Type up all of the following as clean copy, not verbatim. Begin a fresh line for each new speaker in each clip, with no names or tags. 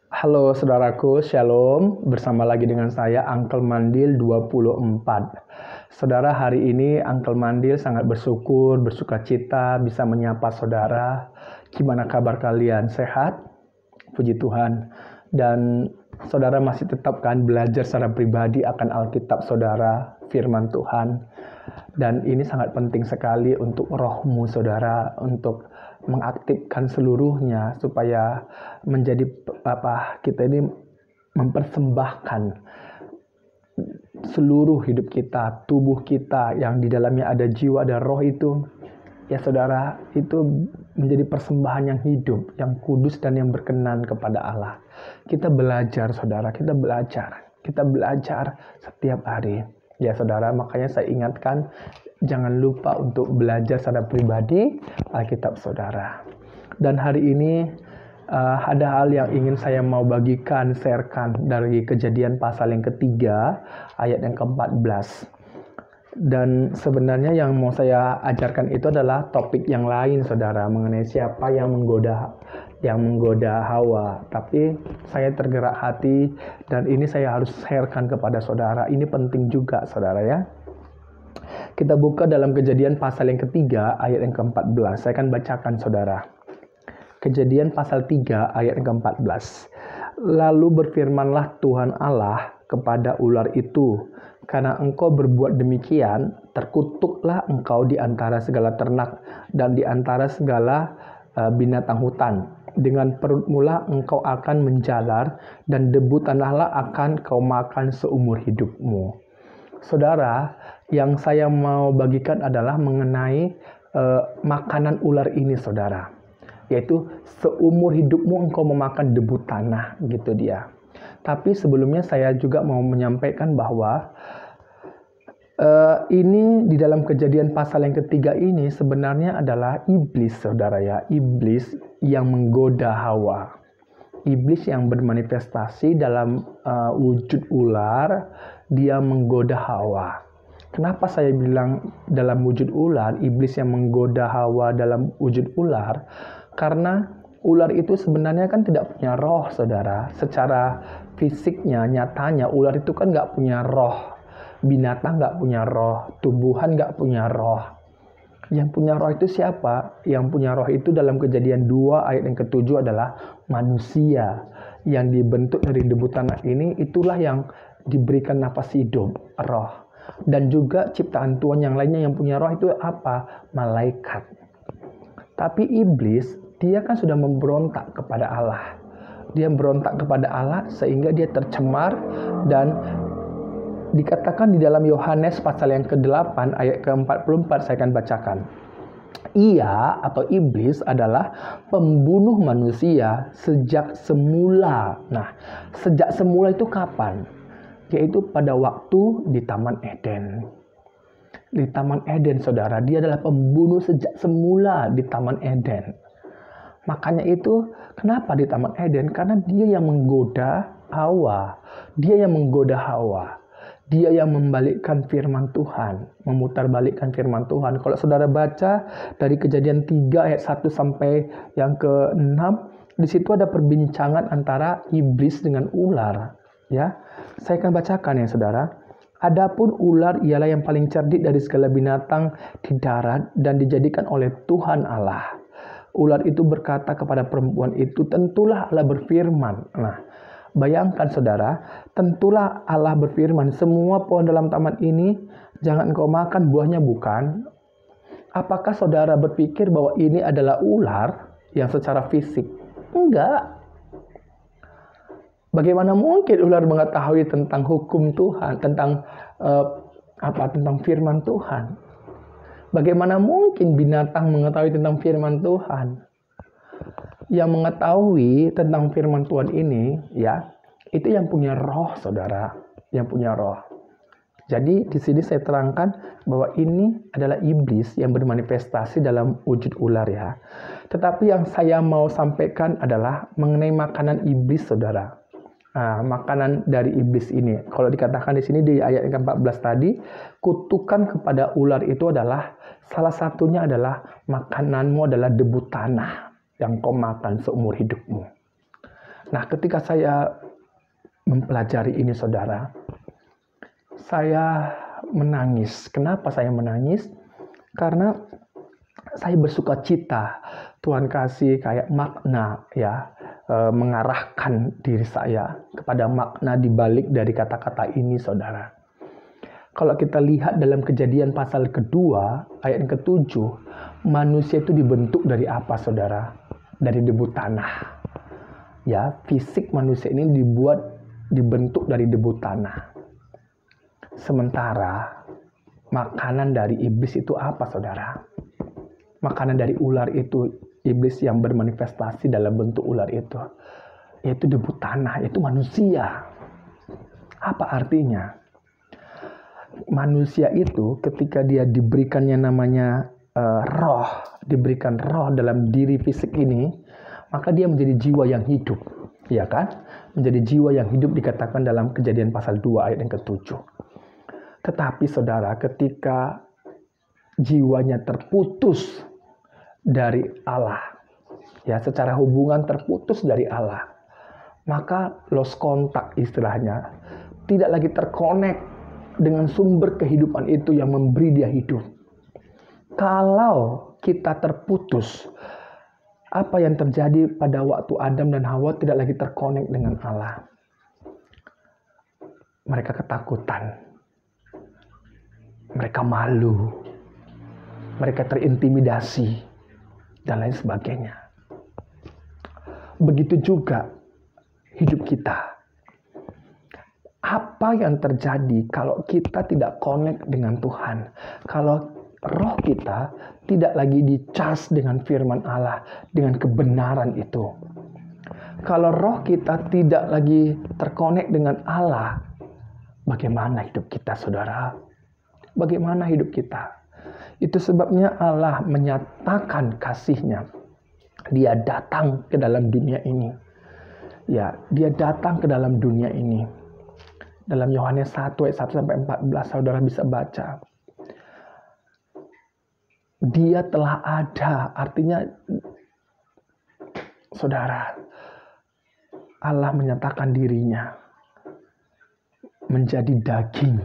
Halo saudaraku, Shalom. Bersama lagi dengan saya Uncle Mandil 24. Saudara, hari ini Uncle Mandil sangat bersyukur, bersukacita bisa menyapa saudara. Gimana kabar kalian? Sehat? Puji Tuhan. Dan saudara masih tetap kan belajar secara pribadi akan Alkitab saudara, firman Tuhan. Dan ini sangat penting sekali untuk rohmu saudara, untuk mengaktifkan seluruhnya supaya menjadi kita ini mempersembahkan seluruh hidup kita, tubuh kita yang di dalamnya ada jiwa dan roh itu, ya saudara, itu menjadi persembahan yang hidup, yang kudus dan yang berkenan kepada Allah. Kita belajar saudara, kita belajar setiap hari. Ya saudara, makanya saya ingatkan, jangan lupa untuk belajar secara pribadi Alkitab saudara. Dan hari ini ada hal yang ingin saya mau bagikan, sharekan dari Kejadian pasal yang ketiga, ayat yang ke-14. Dan sebenarnya yang mau saya ajarkan itu adalah topik yang lain saudara, mengenai siapa yang menggoda Hawa. Tapi saya tergerak hati dan ini saya harus sharekan kepada saudara. Ini penting juga saudara ya. Kita buka dalam Kejadian pasal yang ketiga ayat yang ke-14. Saya akan bacakan saudara. Kejadian pasal 3 ayat yang ke-14. Lalu berfirmanlah Tuhan Allah kepada ular itu, karena engkau berbuat demikian, terkutuklah engkau di antara segala ternak dan di antara segala binatang hutan. Dengan perut mula engkau akan menjalar, dan debu tanahlah akan kau makan seumur hidupmu. Saudara, yang saya mau bagikan adalah mengenai makanan ular ini saudara. Yaitu seumur hidupmu engkau memakan debu tanah, gitu dia. Tapi sebelumnya saya juga mau menyampaikan bahwa ini di dalam Kejadian pasal yang ketiga ini sebenarnya adalah iblis saudara ya. Iblis yang menggoda Hawa. Iblis yang bermanifestasi dalam wujud ular, dia menggoda Hawa. Kenapa saya bilang dalam wujud ular, iblis yang menggoda Hawa dalam wujud ular? Karena ular itu sebenarnya kan tidak punya roh saudara. Secara fisiknya, nyatanya ular itu kan nggak punya roh. Binatang nggak punya roh, tumbuhan nggak punya roh. Yang punya roh itu siapa? Yang punya roh itu dalam Kejadian 2 ayat yang ke-7 adalah manusia. Yang dibentuk dari debu tanah ini, itulah yang diberikan nafas hidup, roh. Dan juga ciptaan Tuhan yang lainnya yang punya roh itu apa? Malaikat. Tapi iblis, dia kan sudah memberontak kepada Allah. Dia berontak kepada Allah sehingga dia tercemar, dan dikatakan di dalam Yohanes pasal yang ke-8 ayat ke-44 saya akan bacakan. Ia atau iblis adalah pembunuh manusia sejak semula. Nah, sejak semula itu kapan? Yaitu pada waktu di Taman Eden. Di Taman Eden saudara, dia adalah pembunuh sejak semula di Taman Eden. Makanya itu kenapa di Taman Eden? Karena dia yang menggoda Hawa. Dia yang menggoda Hawa. Dia yang membalikkan firman Tuhan, memutarbalikkan firman Tuhan. Kalau saudara baca dari Kejadian 3 ayat 1 sampai yang ke-6, di situ ada perbincangan antara iblis dengan ular, ya. Saya akan bacakan ya saudara. Adapun ular ialah yang paling cerdik dari segala binatang di darat dan dijadikan oleh Tuhan Allah. Ular itu berkata kepada perempuan itu, tentulah Allah berfirman. Nah, bayangkan saudara, tentulah Allah berfirman, semua pohon dalam taman ini jangan engkau makan buahnya, bukan? Apakah saudara berpikir bahwa ini adalah ular yang secara fisik? Enggak. Bagaimana mungkin ular mengetahui tentang hukum Tuhan, tentang tentang firman Tuhan? Bagaimana mungkin binatang mengetahui tentang firman Tuhan? Yang mengetahui tentang firman Tuhan ini, ya, itu yang punya roh, saudara, yang punya roh. Jadi di sini saya terangkan bahwa ini adalah iblis yang bermanifestasi dalam wujud ular ya. Tetapi yang saya mau sampaikan adalah mengenai makanan iblis, saudara. Nah, makanan dari iblis ini, kalau dikatakan di sini di ayat yang ke-14 tadi, kutukan kepada ular itu adalah salah satunya adalah makananmu adalah debu tanah yang kau makan seumur hidupmu. Nah, ketika saya mempelajari ini, saudara, saya menangis. Kenapa saya menangis? Karena saya bersuka cita. Tuhan kasih kayak makna, ya, mengarahkan diri saya kepada makna dibalik dari kata-kata ini, saudara. Kalau kita lihat dalam Kejadian pasal kedua, ayat yang ke-7, manusia itu dibentuk dari apa, saudara? Dari debu tanah. Ya, fisik manusia ini dibentuk dari debu tanah. Sementara makanan dari iblis itu apa, saudara? Makanan dari ular itu, iblis yang bermanifestasi dalam bentuk ular itu, yaitu debu tanah, yaitu manusia. Apa artinya? Manusia itu ketika dia diberikannya namanya roh, diberikan roh dalam diri fisik ini, maka dia menjadi jiwa yang hidup, ya kan? Menjadi jiwa yang hidup dikatakan dalam Kejadian pasal 2 ayat yang ke-7. Tetapi saudara, ketika jiwanya terputus dari Allah, ya, secara hubungan terputus dari Allah, maka lost contact istilahnya, tidak lagi terkonek dengan sumber kehidupan itu yang memberi dia hidup. Kalau kita terputus, apa yang terjadi pada waktu Adam dan Hawa tidak lagi terkonek dengan Allah. Mereka ketakutan. Mereka malu. Mereka terintimidasi. Dan lain sebagainya. Begitu juga hidup kita. Apa yang terjadi kalau kita tidak connect dengan Tuhan? Kalau roh kita tidak lagi dicas dengan firman Allah, dengan kebenaran itu. Kalau roh kita tidak lagi terkonek dengan Allah, bagaimana hidup kita, saudara? Bagaimana hidup kita? Itu sebabnya Allah menyatakan kasih-Nya. Dia datang ke dalam dunia ini. Ya, dia datang ke dalam dunia ini. Dalam Yohanes 1 ayat 1 sampai 14, saudara bisa baca. Dia telah ada, artinya saudara, Allah menyatakan dirinya menjadi daging,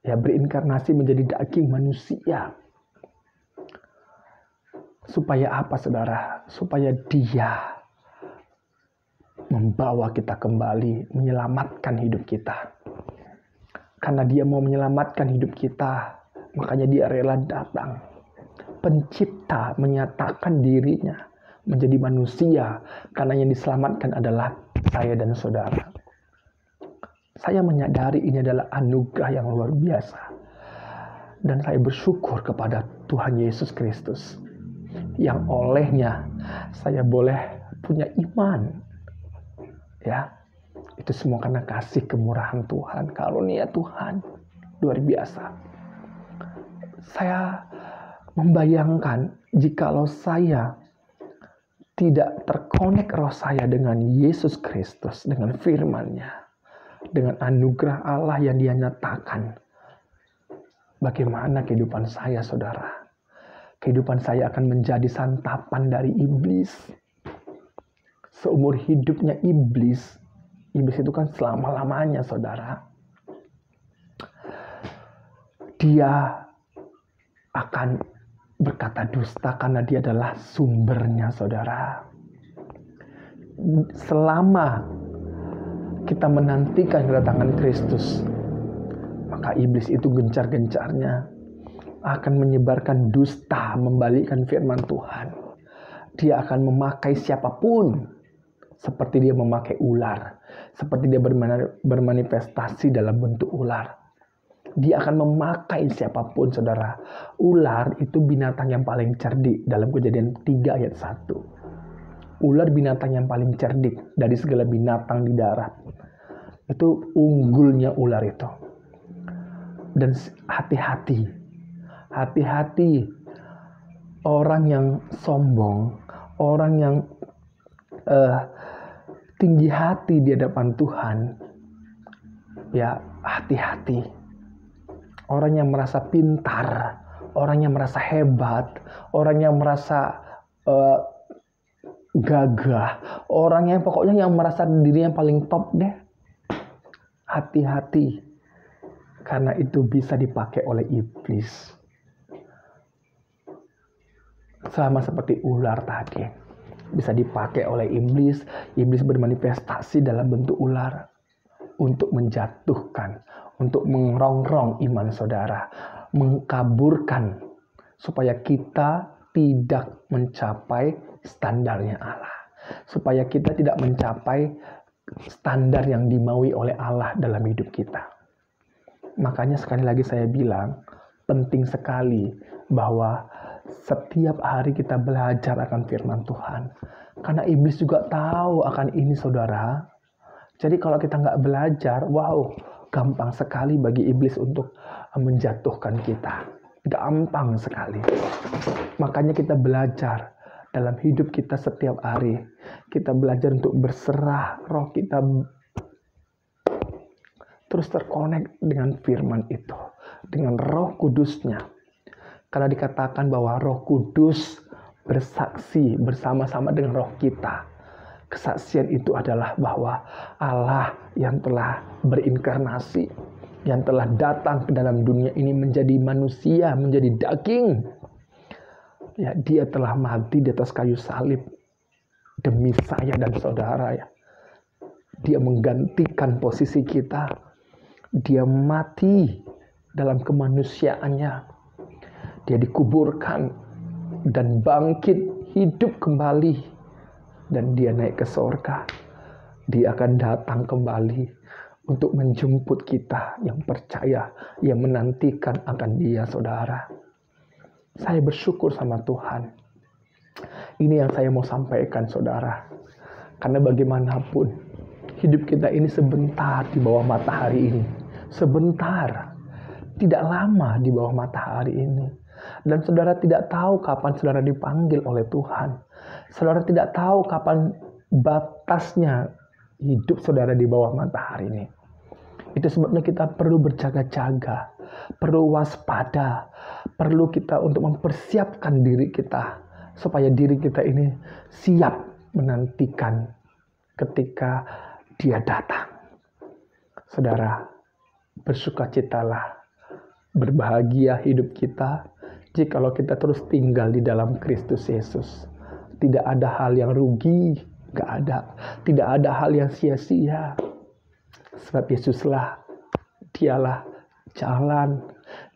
ya, berinkarnasi menjadi daging manusia. Supaya apa, saudara? Supaya dia membawa kita kembali, menyelamatkan hidup kita. Karena dia mau menyelamatkan hidup kita, makanya dia rela datang. Pencipta menyatakan dirinya menjadi manusia, karena yang diselamatkan adalah saya dan saudara. Saya menyadari ini adalah anugerah yang luar biasa. Dan saya bersyukur kepada Tuhan Yesus Kristus, yang olehnya saya boleh punya iman. Ya, itu semua karena kasih kemurahan Tuhan, karunia Tuhan, luar biasa. Saya membayangkan jikalau saya tidak terkonek roh saya dengan Yesus Kristus, dengan firman-Nya, dengan anugerah Allah yang Dia nyatakan, bagaimana kehidupan saya, saudara? Kehidupan saya akan menjadi santapan dari iblis. Seumur hidupnya iblis itu kan selama-lamanya, saudara. Dia akan berkata dusta karena dia adalah sumbernya, saudara. Selama kita menantikan kedatangan Kristus, maka iblis itu gencar-gencarnya akan menyebarkan dusta, membalikkan firman Tuhan. Dia akan memakai siapapun, seperti dia memakai ular, seperti dia bermanifestasi dalam bentuk ular. Dia akan memakai siapapun, saudara. Ular itu binatang yang paling cerdik dalam Kejadian 3 ayat 1. Ular binatang yang paling cerdik dari segala binatang di darat. Itu unggulnya ular itu. Dan hati-hati. Hati-hati orang yang sombong, orang yang tinggi hati di hadapan Tuhan. Ya, hati-hati. Orang yang merasa pintar, orang yang merasa hebat, orang yang merasa gagah, orang yang pokoknya yang merasa dirinya paling top deh. Hati-hati, karena itu bisa dipakai oleh iblis. Sama seperti ular tadi, bisa dipakai oleh iblis. Iblis bermanifestasi dalam bentuk ular untuk menjatuhkan, untuk mengerongrong iman saudara, mengkaburkan supaya kita tidak mencapai standarnya Allah, supaya kita tidak mencapai standar yang dimaui oleh Allah dalam hidup kita. Makanya sekali lagi saya bilang, penting sekali bahwa setiap hari kita belajar akan firman Tuhan. Karena iblis juga tahu akan ini saudara. Jadi kalau kita nggak belajar, wow, gampang sekali bagi iblis untuk menjatuhkan kita. Gampang sekali. Makanya kita belajar dalam hidup kita setiap hari. Kita belajar untuk berserah, roh kita terus terkonek dengan firman itu, dengan Roh Kudusnya. Karena dikatakan bahwa Roh Kudus bersaksi bersama-sama dengan roh kita. Kesaksian itu adalah bahwa Allah yang telah berinkarnasi, yang telah datang ke dalam dunia ini menjadi manusia, menjadi daging. Ya, dia telah mati di atas kayu salib demi saya dan saudara ya. Dia menggantikan posisi kita. Dia mati dalam kemanusiaannya. Dia dikuburkan dan bangkit hidup kembali. Dan dia naik ke sorga. Dia akan datang kembali untuk menjemput kita yang percaya, yang menantikan akan dia saudara. Saya bersyukur sama Tuhan. Ini yang saya mau sampaikan saudara. Karena bagaimanapun hidup kita ini sebentar di bawah matahari ini. Sebentar. Tidak lama di bawah matahari ini. Dan saudara tidak tahu kapan saudara dipanggil oleh Tuhan. Saudara tidak tahu kapan batasnya hidup saudara di bawah matahari ini. Itu sebabnya kita perlu berjaga-jaga, perlu waspada, perlu kita untuk mempersiapkan diri kita supaya diri kita ini siap menantikan ketika dia datang. Saudara, bersukacitalah, berbahagia hidup kita jikalau kita terus tinggal di dalam Kristus Yesus. Tidak ada hal yang rugi, gak ada. Tidak ada hal yang sia-sia. Sebab Yesuslah, dialah jalan,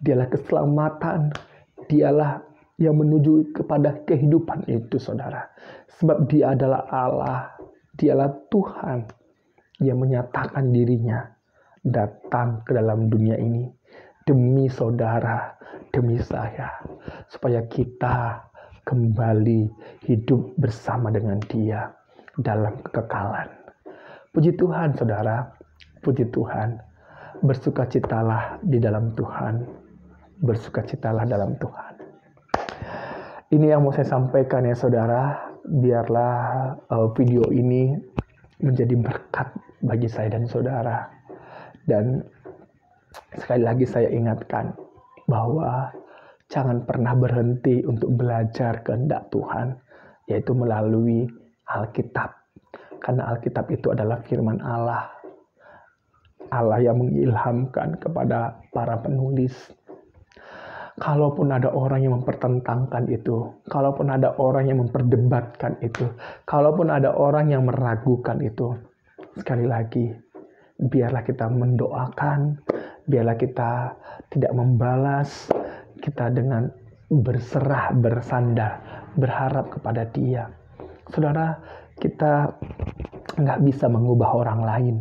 dialah keselamatan, dialah yang menuju kepada kehidupan itu saudara. Sebab dia adalah Allah, dialah Tuhan yang menyatakan dirinya datang ke dalam dunia ini demi saudara, demi saya, supaya kita kembali hidup bersama dengan dia dalam kekekalan. Puji Tuhan saudara, puji Tuhan. Bersukacitalah di dalam Tuhan, bersukacitalah dalam Tuhan. Ini yang mau saya sampaikan ya saudara. Biarlah video ini menjadi berkat bagi saya dan saudara. Dan sekali lagi saya ingatkan bahwa jangan pernah berhenti untuk belajar kehendak Tuhan, yaitu melalui Alkitab. Karena Alkitab itu adalah firman Allah. Allah yang mengilhamkan kepada para penulis. Kalaupun ada orang yang mempertentangkan itu, kalaupun ada orang yang memperdebatkan itu, kalaupun ada orang yang meragukan itu, sekali lagi, biarlah kita mendoakan, biarlah kita tidak membalas, kita dengan berserah, bersandar, berharap kepada Dia. Saudara, kita nggak bisa mengubah orang lain.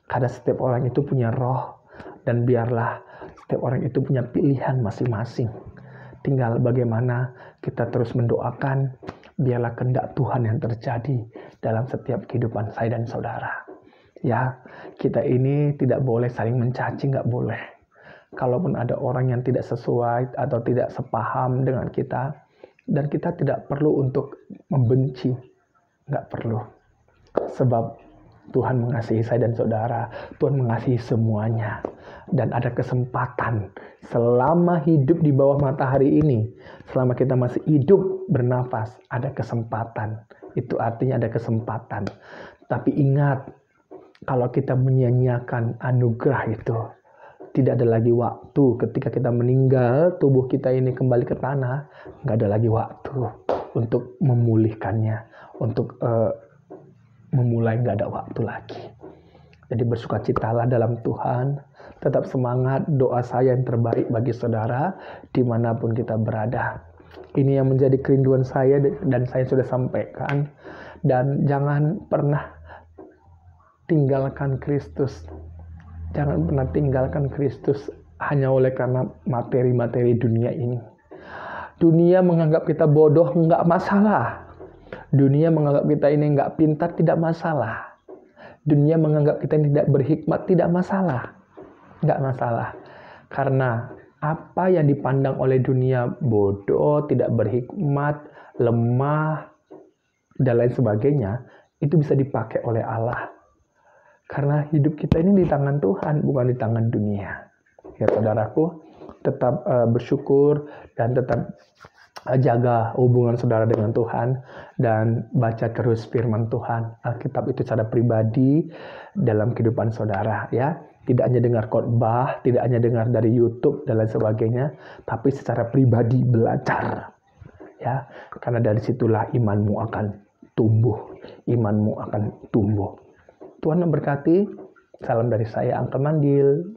Karena setiap orang itu punya roh, dan biarlah setiap orang itu punya pilihan masing-masing. Tinggal bagaimana kita terus mendoakan, biarlah kehendak Tuhan yang terjadi dalam setiap kehidupan saya dan saudara. Ya, kita ini tidak boleh saling mencaci, nggak boleh. Kalaupun ada orang yang tidak sesuai atau tidak sepaham dengan kita, dan kita tidak perlu untuk membenci, nggak perlu. Sebab Tuhan mengasihi saya dan saudara. Tuhan mengasihi semuanya. dan ada kesempatan selama hidup di bawah matahari ini, selama kita masih hidup bernafas, ada kesempatan. Itu artinya ada kesempatan. Tapi ingat, kalau kita menyia-nyiakan anugerah itu, tidak ada lagi waktu. Ketika kita meninggal, tubuh kita ini kembali ke tanah, nggak ada lagi waktu untuk memulihkannya, untuk memulai, nggak ada waktu lagi. Jadi bersukacitalah dalam Tuhan, tetap semangat, doa saya yang terbaik bagi saudara, dimanapun kita berada. Ini yang menjadi kerinduan saya dan saya sudah sampaikan. Dan jangan pernah tinggalkan Kristus. Jangan pernah tinggalkan Kristus hanya oleh karena materi-materi dunia ini. Dunia menganggap kita bodoh, nggak masalah. Dunia menganggap kita ini nggak pintar, tidak masalah. Dunia menganggap kita tidak berhikmat, tidak masalah. Nggak masalah. Karena apa yang dipandang oleh dunia bodoh, tidak berhikmat, lemah, dan lain sebagainya, itu bisa dipakai oleh Allah. Karena hidup kita ini di tangan Tuhan, bukan di tangan dunia. Ya saudaraku, tetap bersyukur dan tetap jaga hubungan saudara dengan Tuhan dan baca terus firman Tuhan. Alkitab itu secara pribadi dalam kehidupan saudara, ya. Tidak hanya dengar khotbah, tidak hanya dengar dari YouTube dan lain sebagainya, tapi secara pribadi belajar. Ya, karena dari situlah imanmu akan tumbuh. Imanmu akan tumbuh. Tuhan memberkati. Salam dari saya, Uncle Mandil.